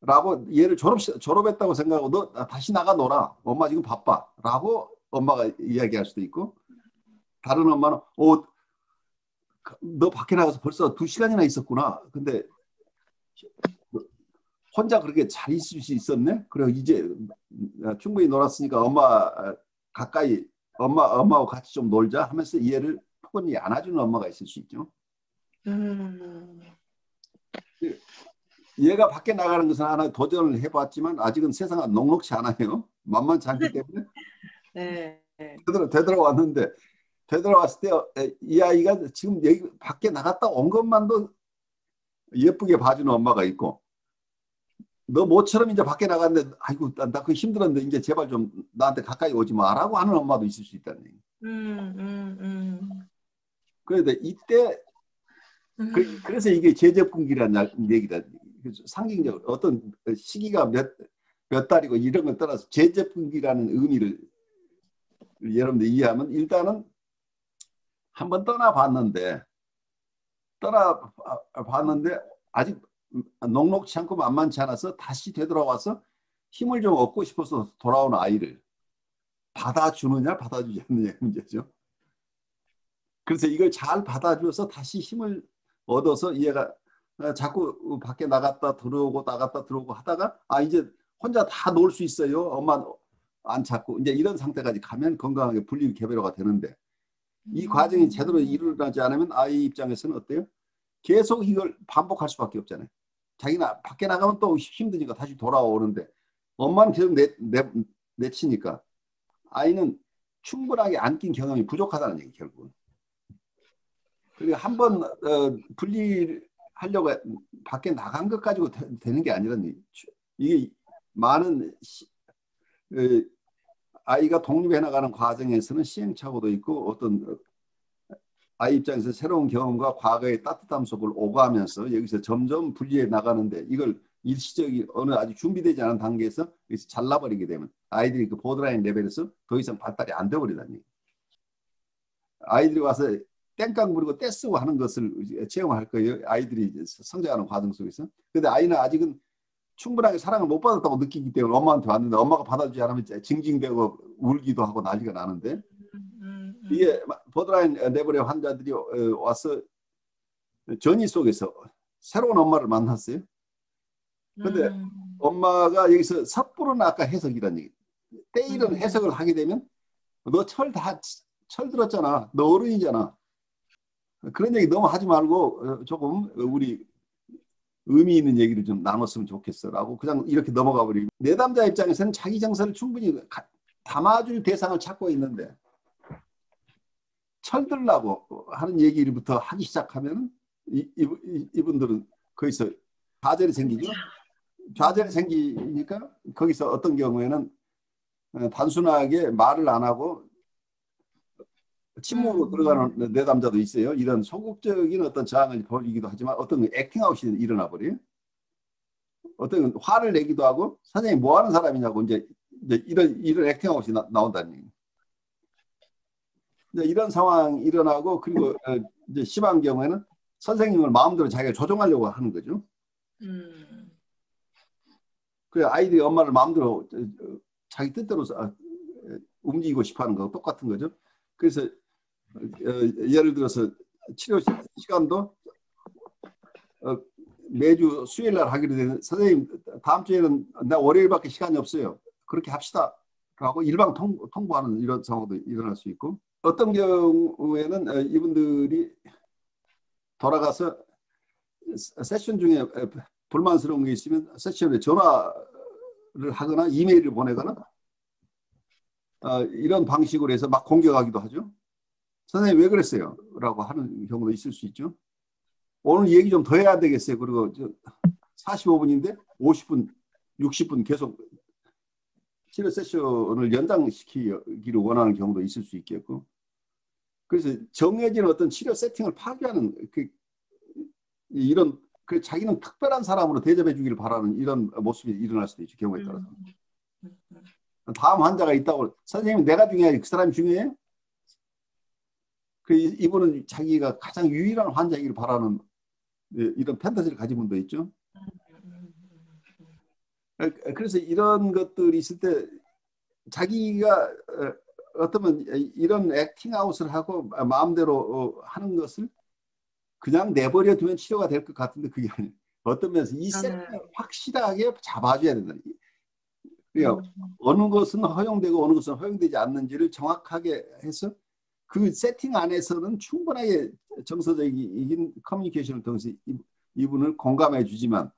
라고 얘를 졸업했다고 생각하고 너 다시 나가 놀아. 엄마 지금 바빠. 라고 엄마가 이야기할 수도 있고, 다른 엄마는 너 밖에 나가서 벌써 2시간이나 있었구나. 근데 혼자 그렇게 잘 있을 수 있었네? 그래 이제 충분히 놀았으니까 엄마하고 같이 좀 놀자 하면서 얘를 포근히 안아주는 엄마가 있을 수 있죠. 얘가 밖에 나가는 것은 하나 도전을 해봤지만 아직은 세상은 녹록치 않아요. 만만치 않기 때문에 네. 되돌아왔는데, 되돌아왔을 때 이 아이가 지금 여기 밖에 나갔다 온 것만도 예쁘게 봐주는 엄마가 있고, 너 모처럼 이제 밖에 나갔는데 아이고 나 그거 힘들었는데 이제 제발 좀 나한테 가까이 오지 마라고 하는 엄마도 있을 수 있다는 얘기. 그런데 이때 그래서 이게 제접근기라는 얘기다. 상징적으로 어떤 시기가 몇 달이고 이런 걸 떠나서 제접근기라는 의미를 여러분들 이해하면, 일단은 한번 떠나봤는데 아직 녹록치 않고 만만치 않아서 다시 되돌아와서 힘을 좀 얻고 싶어서 돌아온 아이를 받아주느냐 받아주지 않느냐의 문제죠. 그래서 이걸 잘 받아줘서 다시 힘을 얻어서 얘가 자꾸 밖에 나갔다 들어오고 나갔다 들어오고 하다가 이제 혼자 다 놀 수 있어요. 엄마 안 찾고 이제 이런 상태까지 가면 건강하게 분리 개별화가 되는데, 이 과정이 제대로 이루어지지 않으면 아이 입장에서는 어때요? 계속 이걸 반복할 수밖에 없잖아요. 자기는 밖에 나가면 또 힘드니까 다시 돌아오는데 엄마는 계속 내치니까 아이는 충분하게 안긴 경험이 부족하다는 얘기, 결국은. 그리고 한번 분리하려고 밖에 나간 것 가지고 되는 게 아니라는 얘기. 이게 많은 아이가 독립해 나가는 과정에서는 시행착오도 있고, 어떤 아이 입장에서 새로운 경험과 과거의 따뜻함 속을 오가면서 여기서 점점 분리해 나가는데, 이걸 일시적인 어느 아직 준비되지 않은 단계에서 여기서 잘라버리게 되면 아이들이 그 보드라인 레벨에서 더 이상 발달이 안 돼버리다니. 아이들이 와서 땡깡 부리고 떼쓰고 하는 것을 체험할 거예요. 아이들이 성장하는 과정 속에서. 근데 아이는 아직은 충분하게 사랑을 못 받았다고 느끼기 때문에 엄마한테 왔는데 엄마가 받아주지 않으면 징징대고 울기도 하고 난리가 나는데, 이게 보드라인 레벨의 환자들이 와서 전이 속에서 새로운 엄마를 만났어요. 근데 엄마가 여기서 섣부른 아까 해석이란 얘기. 때이른 해석을 하게 되면 너 철 들었잖아. 너 어른이잖아. 그런 얘기 너무 하지 말고 조금 우리 의미 있는 얘기를 좀 나눴으면 좋겠어라고 그냥 이렇게 넘어가 버리고, 내담자 입장에서는 자기 정서를 충분히 담아줄 대상을 찾고 있는데 철들라고 하는 얘기부터 하기 시작하면 이분들은 거기서 좌절이 생기죠. 좌절이 생기니까 거기서 어떤 경우에는 단순하게 말을 안 하고 침묵으로 들어가는 내담자도 있어요. 이런 소극적인 어떤 저항을 보이기도 하지만 어떤 액팅아웃이 일어나 버려요. 어떤 화를 내기도 하고 선생님 뭐 하는 사람이냐고 이제 이런 액팅아웃이 나온다는 얘기예요. 이런 상황이 일어나고, 그리고 이제 심한 경우에는 선생님을 마음대로 자기가 조종하려고 하는 거죠. 그 아이들이 엄마를 마음대로 자기 뜻대로 움직이고 싶어하는 거 똑같은 거죠. 그래서 예를 들어서 치료 시간도 매주 수요일 날 하기로 되는, 선생님 다음 주에는 나 월요일밖에 시간이 없어요. 그렇게 합시다 라고 일방 통보하는 이런 상황도 일어날 수 있고, 어떤 경우에는 이분들이 돌아가서 세션 중에 불만스러운 게 있으면 세션에 전화를 하거나 이메일을 보내거나 이런 방식으로 해서 막 공격하기도 하죠. 선생님 왜 그랬어요? 라고 하는 경우도 있을 수 있죠. 오늘 얘기 좀 더 해야 되겠어요. 그리고 45분인데 50분, 60분 계속 치료 세션을 연장시키기를 원하는 경우도 있을 수 있겠고, 그래서 정해진 어떤 치료 세팅을 파괴하는 이런 자기는 특별한 사람으로 대접해 주기를 바라는 이런 모습이 일어날 수도 있죠. 경우에 따라서. 다음 환자가 있다고, 선생님 내가 중요하지 그 사람이 중요해요? 이분은 자기가 가장 유일한 환자이기를 바라는 이런 판타지를 가진 분도 있죠. 그래서 이런 것들이 있을 때 자기가 어쩌면 이런 액팅아웃을 하고 마음대로 하는 것을 그냥 내버려 두면 치료가 될 것 같은데 그게 아니에요. 어떤 면에서 이 세팅을 확실하게 잡아줘야 된다. 그러니까 어느 것은 허용되고 어느 것은 허용되지 않는지를 정확하게 해서 그 세팅 안에서는 충분하게 정서적인 커뮤니케이션을 통해서 이분을 공감해 주지만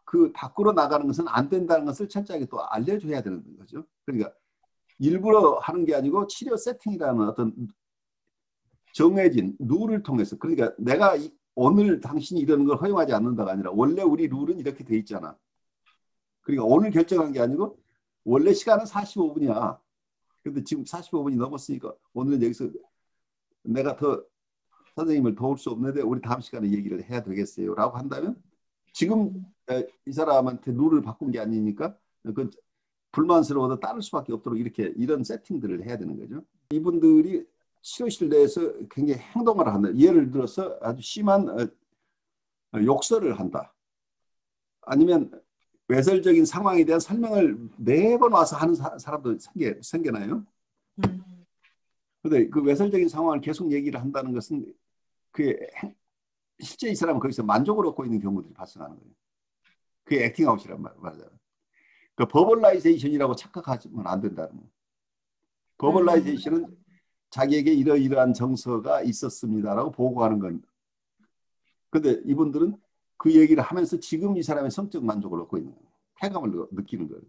그 밖으로 나가는 것은 안 된다는 것을 철저하게 또 알려줘야 되는 거죠. 그러니까 일부러 하는 게 아니고 치료 세팅이라는 어떤 정해진 룰을 통해서, 그러니까 내가 오늘 당신이 이러는 걸 허용하지 않는다가 아니라 원래 우리 룰은 이렇게 돼 있잖아. 그러니까 오늘 결정한 게 아니고 원래 시간은 45분이야. 근데 지금 45분이 넘었으니까 오늘은 여기서 내가 더 선생님을 도울 수 없는데 우리 다음 시간에 얘기를 해야 되겠어요 라고 한다면 지금 이 사람한테 룰을 바꾼 게 아니니까 그 불만스러워도 따를 수밖에 없도록 이렇게 이런 세팅들을 해야 되는 거죠. 이분들이 치료실 내에서 굉장히 행동을 한다. 예를 들어서 아주 심한 욕설을 한다. 아니면 외설적인 상황에 대한 설명을 매번 와서 하는 사람도 생겨나요. 그런데 그 외설적인 상황을 계속 얘기를 한다는 것은 실제 이 사람은 거기서 만족을 얻고 있는 경우들이 발생하는 거예요. 그게 액팅아웃이란 말이죠. 그 버벌라이제이션이라고 착각하면 안 된다는 거예요. 버벌라이제이션은 자기에게 이러이러한 정서가 있었습니다라고 보고하는 건. 근데 이분들은 그 얘기를 하면서 지금 이 사람의 성적 만족을 얻고 있는 거예요. 쾌감을 느끼는 거예요.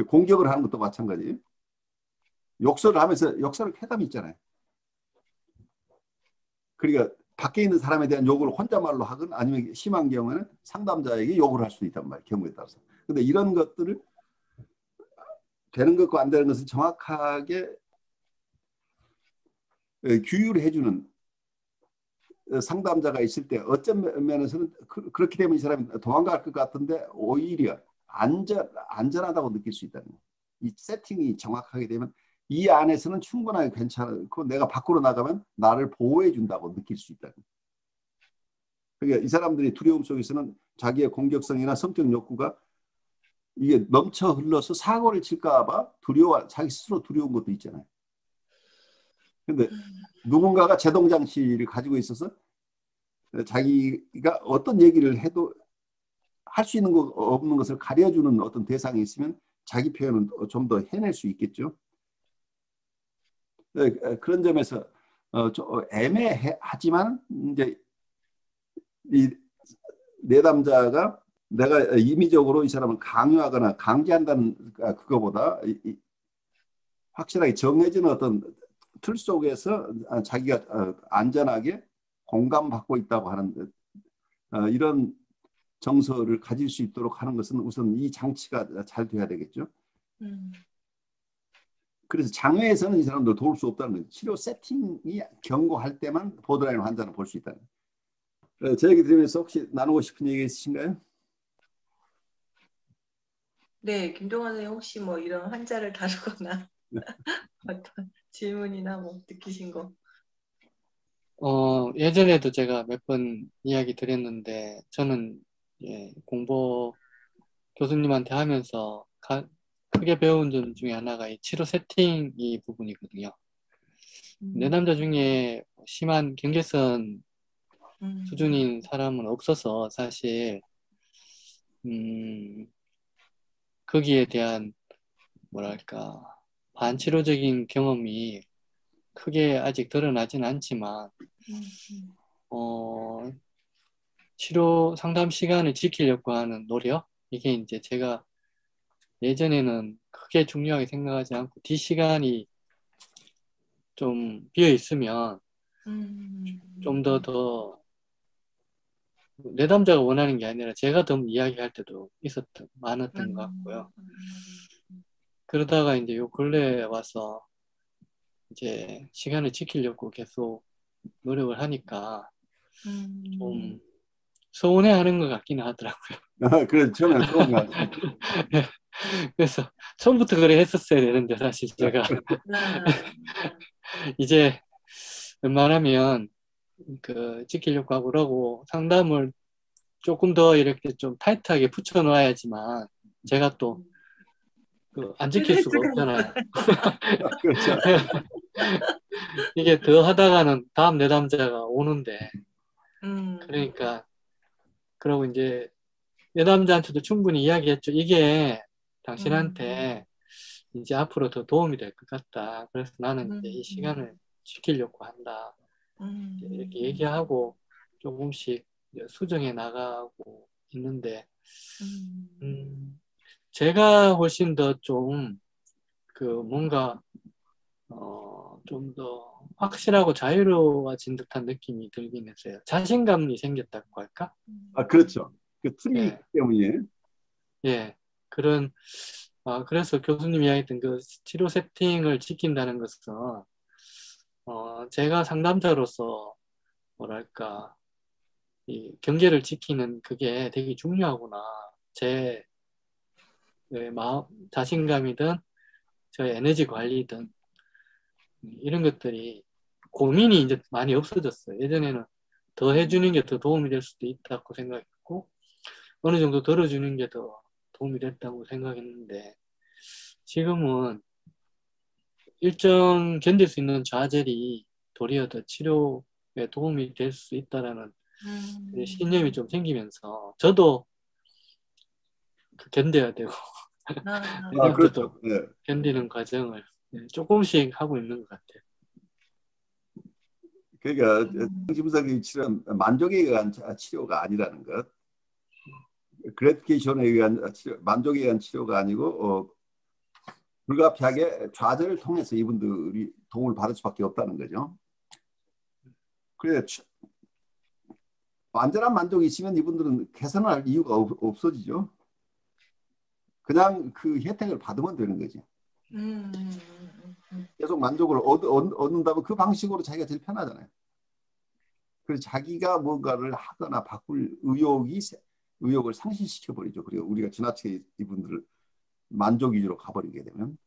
공격을 하는 것도 마찬가지예요. 욕설을 하면서 욕설은 쾌감이 있잖아요. 그러니까 밖에 있는 사람에 대한 욕을 혼자말로 하건 아니면 심한 경우에는 상담자에게 욕을 할 수도 있단 말이에요. 경우에 따라서. 근데 이런 것들을 되는 것과 안 되는 것을 정확하게 규율해주는 상담자가 있을 때 어떤 면에서는 그렇게 되면 이 사람이 도망갈 것 같은데 오히려 안전하다고 느낄 수 있다는 거예요. 이 세팅이 정확하게 되면 이 안에서는 충분하게 괜찮고 내가 밖으로 나가면 나를 보호해 준다고 느낄 수 있다는 거예요. 그러니까 이 사람들이 두려움 속에서는 자기의 공격성이나 성적 욕구가 이게 넘쳐 흘러서 사고를 칠까 봐 자기 스스로 두려운 것도 있잖아요. 근데 누군가가 제동장치를 가지고 있어서 자기가 어떤 얘기를 해도 할 수 있는 거 없는 것을 가려주는 어떤 대상이 있으면 자기 표현은 좀 더 해낼 수 있겠죠. 그런 점에서 좀 애매하지만 이제 이 내담자가 내가 임의적으로 이 사람을 강요하거나 강제한다는 그거보다 확실하게 정해진 어떤 틀 속에서 자기가 안전하게 공감받고 있다고 하는 이런 정서를 가질 수 있도록 하는 것은 우선 이 장치가 잘 돼야 되겠죠. 그래서 장외에서는 이 사람들 도울 수 없다는 거예요. 치료 세팅이 경고할 때만 보더라인 환자는 볼 수 있다는 거예요. 제 얘기 들으면서 혹시 나누고 싶은 얘기 있으신가요? 네, 김동완 선생님 혹시 뭐 이런 환자를 다루거나 어떤 질문이나 뭐 느끼신 거? 예전에도 제가 몇 번 이야기 드렸는데 저는 공보 교수님한테 하면서 크게 배운 점 중에 하나가 이 치료 세팅 이 부분이거든요. 내담자 중에 심한 경계선 수준인 사람은 없어서 사실 거기에 대한 뭐랄까 반치료적인 경험이 크게 아직 드러나진 않지만 치료 상담 시간을 지키려고 하는 노력, 이게 이제 제가 예전에는 크게 중요하게 생각하지 않고 D 시간이 좀 비어 있으면 좀 더 내담자가 원하는 게 아니라 제가 더 이야기할 때도 많았던 것 같고요. 그러다가 이제 요 근래에 와서 이제 시간을 지키려고 계속 노력을 하니까 좀 서운해하는 것 같기는 하더라고요. 그래서 처음에는 그런 거 같아요. 그래서 처음부터 그래 했었어야 되는데 사실 제가 이제 웬만하면 지키려고 하고 그러고 상담을 조금 더 이렇게 좀 타이트하게 붙여놓아야지만 제가 또 안 지킬 수가 없잖아요. 그렇죠. 이게 더 하다가는 다음 내담자가 오는데 그러니까 그러고 이제 내담자한테도 충분히 이야기했죠. 이게 당신한테 이제 앞으로 더 도움이 될 것 같다. 그래서 나는 이제 이 시간을 지키려고 한다. 이렇게 얘기하고 조금씩 수정해 나가고 있는데, 제가 훨씬 더 좀 뭔가 좀 더 확실하고 자유로워진 듯한 느낌이 들긴 했어요. 자신감이 생겼다고 할까? 그렇죠. 그 틀이 있기 예, 때문에. 예. 그런, 그래서 교수님이 이야기했던 그 치료 세팅을 지킨다는 것은, 제가 상담자로서, 뭐랄까, 이 경계를 지키는 그게 되게 중요하구나. 제 마음, 자신감이든, 저의 에너지 관리든, 이런 것들이 고민이 이제 많이 없어졌어요. 예전에는 더 해주는 게 더 도움이 될 수도 있다고 생각했고, 어느 정도 덜어주는 게 더 도움이 됐다고 생각했는데, 지금은 일정 견딜 수 있는 좌절이 도리어 더 치료에 도움이 될 수 있다라는 신념이 좀 생기면서, 저도 견뎌야 되고, 그렇죠. 내년도도 예. 견디는 과정을 조금씩 하고 있는 것 같아요. 그러니까 정신분석의 치료는 만족에 의한 치료가 아니라는 것. 그래피케이션에 의한 치료, 만족에 의한 치료가 아니고 불가피하게 좌절을 통해서 이분들이 도움을 받을 수밖에 없다는 거죠. 그래 완전한 만족이 있으면 이분들은 개선할 이유가 없어지죠. 그냥 그 혜택을 받으면 되는 거지. 계속 만족을 얻는다면 그 방식으로 자기가 제일 편하잖아요. 그래서 자기가 뭔가를 하거나 바꿀 의욕을 상실시켜 버리죠. 그리고 우리가 지나치게 이분들을 만족 위주로 가버리게 되면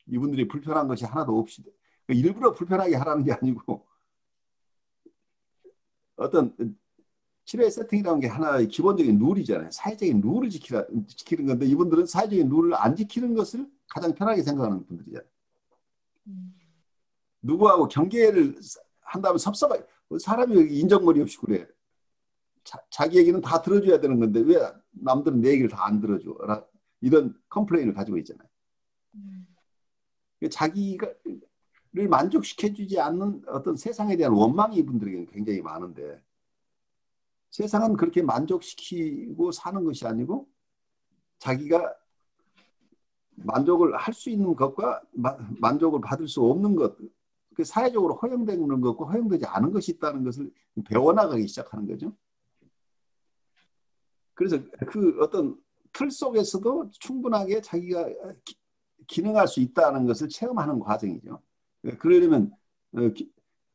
이분들이 불편한 것이 하나도 없이 일부러 불편하게 하라는 게 아니고 어떤 치료의 세팅이라는 게 하나의 기본적인 룰이잖아요. 사회적인 룰을 지키는 건데 이분들은 사회적인 룰을 안 지키는 것을 가장 편하게 생각하는 분들이잖아요. 누구하고 경계를 한다면 섭섭하게 사람이 인정머리 없이 그래. 자기 얘기는 다 들어줘야 되는 건데 왜 남들은 내 얘기를 다 안 들어줘? 이런 컴플레인을 가지고 있잖아요. 자기를 만족시켜주지 않는 어떤 세상에 대한 원망이 이분들에게는 굉장히 많은데 세상은 그렇게 만족시키고 사는 것이 아니고 자기가 만족을 할 수 있는 것과 만족을 받을 수 없는 것, 사회적으로 허용되는 것과 허용되지 않은 것이 있다는 것을 배워나가기 시작하는 거죠. 그래서 그 어떤 틀 속에서도 충분하게 자기가 기능할 수 있다는 것을 체험하는 과정이죠. 그러려면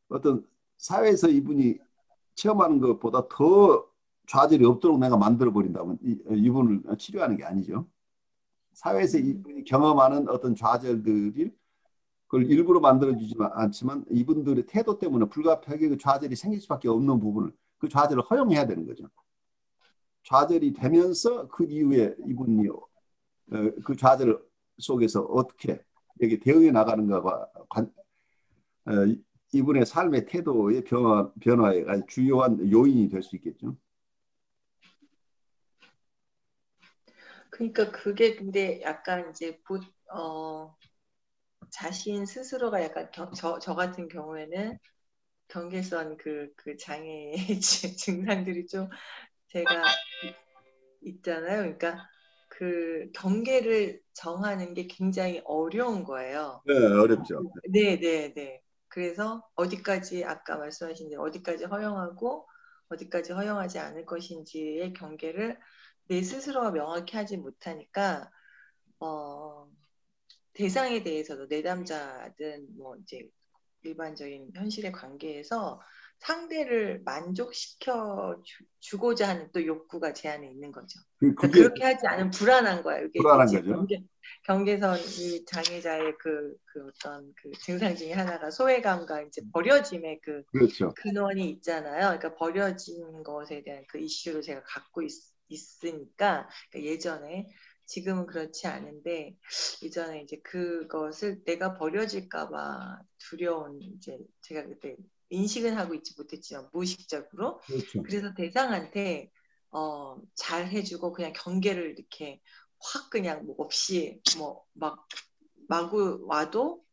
어떤 사회에서 이분이 체험하는 것보다 더 좌절이 없도록 내가 만들어버린다면 이분을 치료하는 게 아니죠. 사회에서 이분이 경험하는 어떤 좌절들이 그걸 일부러 만들어주지 않지만 이분들의 태도 때문에 불가피하게 그 좌절이 생길 수밖에 없는 부분을 그 좌절을 허용해야 되는 거죠. 좌절이 되면서 그 이후에 이분이 그 좌절 속에서 어떻게 여기 대응해 나가는가가 이분의 삶의 태도의 변화에 아주 주요한 요인이 될 수 있겠죠. 그러니까 그게 근데 약간 이제 자신 스스로가 약간 저 같은 경우에는 경계선 그 장애의 증상들이 좀 제가 있잖아요. 그러니까 그 경계를 정하는 게 굉장히 어려운 거예요. 네, 어렵죠. 네. 그래서 어디까지 아까 말씀하신 대로 어디까지 허용하고 어디까지 허용하지 않을 것인지의 경계를 내 스스로가 명확히 하지 못하니까 대상에 대해서도 내담자든 뭐 이제 일반적인 현실의 관계에서 상대를 만족시켜 주고자 하는 또 욕구가 제 안에 있는 거죠. 그게 그렇게 하지 않으면 불안한 거야. 이게 불안한 이제 거죠. 경계선 이 장애자의 그 어떤 그 증상 중에 하나가 소외감과 이제 버려짐의 그 그렇죠. 근원이 있잖아요. 그러니까 버려진 것에 대한 그 이슈를 제가 갖고 있으니까 그러니까 예전에 지금은 그렇지 않은데 예전에 이제 그것을 내가 버려질까봐 두려운 이제 제가 그때 인식은 하고 있지 못했지만 무의식적으로 그렇죠. 그래서 대상한테 잘 해주고 그냥 경계를 이렇게 확 그냥 뭐 없이 뭐 막 마구 와도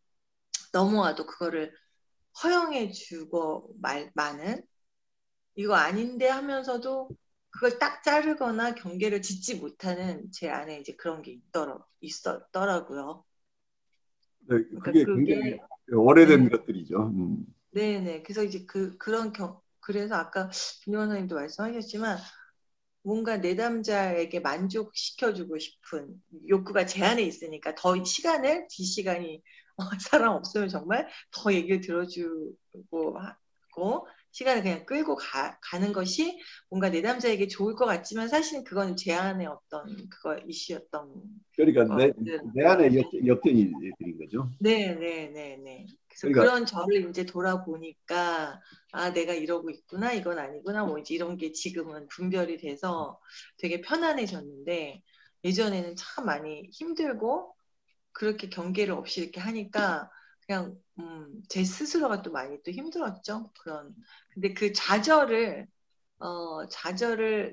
넘어와도 그거를 허용해 주고 마는 이거 아닌데 하면서도 그걸 딱 자르거나 경계를 짓지 못하는 제 안에 이제 그런 게 있었더라고요. 네, 그러니까 그게 그게 굉장히 오래된 네, 것들이죠. 네네. 그래서 이제 그래서 아까 김용환 선생님도 말씀하셨지만 뭔가 내담자에게 만족시켜주고 싶은 욕구가 제 안에 있으니까 더 뒷시간이 사람 없으면 정말 더 얘기를 들어주고 하고 시간을 그냥 끌고 가는 것이 뭔가 내담자에게 좋을 것 같지만 사실은 그건 제 안에 어떤 그거 이슈였던 그러니까 것들. 내 안에 역전이 드린 거죠. 네네네네. 그래서 그러니까 그런 저를 이제 돌아보니까 아 내가 이러고 있구나 이건 아니구나 뭐 이제 이런 게 지금은 분별이 돼서 되게 편안해졌는데 예전에는 참 많이 힘들고 그렇게 경계를 없이 이렇게 하니까 그냥 제 스스로가 또 많이 또 힘들었죠. 근데 그 좌절을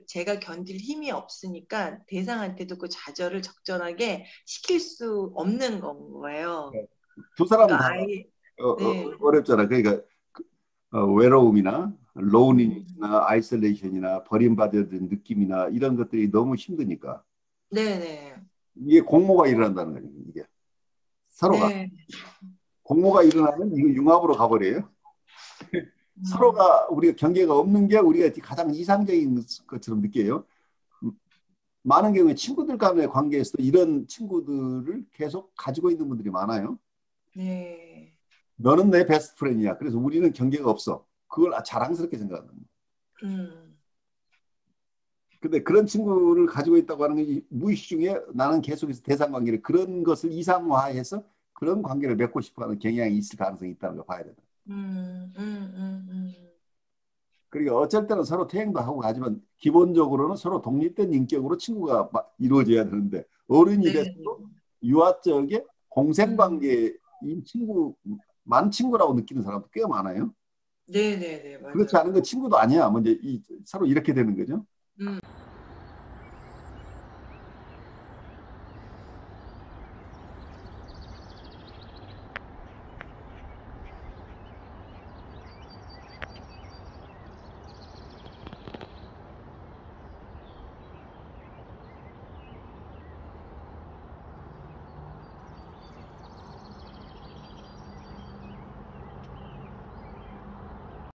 제가 견딜 힘이 없으니까 대상한테도 그 좌절을 적절하게 시킬 수 없는 건 거예요. 두 사람은 그러니까 다 아이 네. 어렵잖아. 그러니까 외로움이나 음, 로우니스나 아이솔레이션이나 버림받은 느낌이나 이런 것들이 너무 힘드니까 네네. 이게 공모가 일어난다는 거예요. 이게 서로가 네. 공모가 일어나면 이거 융합으로 가버려요. 서로가 우리가 경계가 없는 게 우리가 가장 이상적인 것처럼 느껴요. 많은 경우에 친구들 간의 관계에서도 이런 친구들을 계속 가지고 있는 분들이 많아요. 네. 너는 내 베스트 프렌이야. 그래서 우리는 경계가 없어. 그걸 자랑스럽게 생각합니다. 음, 근데 그런 친구를 가지고 있다고 하는 게 무의식 중에 나는 계속해서 대상 관계를 그런 것을 이상화해서 그런 관계를 맺고 싶어하는 경향이 있을 가능성이 있다는 걸 봐야 된다. 음, 음, 음, 음. 그러니까 어쩔 때는 서로 퇴행도 하고 하지만 기본적으로는 서로 독립된 인격으로 친구가 이루어져야 되는데 어른이 네. 돼서도 유아적의 음, 공생관계인 만 친구라고 느끼는 사람도 꽤 많아요. 네네네, 그렇지 맞아요. 않은 건 친구도 아니야. 먼저 서로 이렇게 되는 거죠. 음.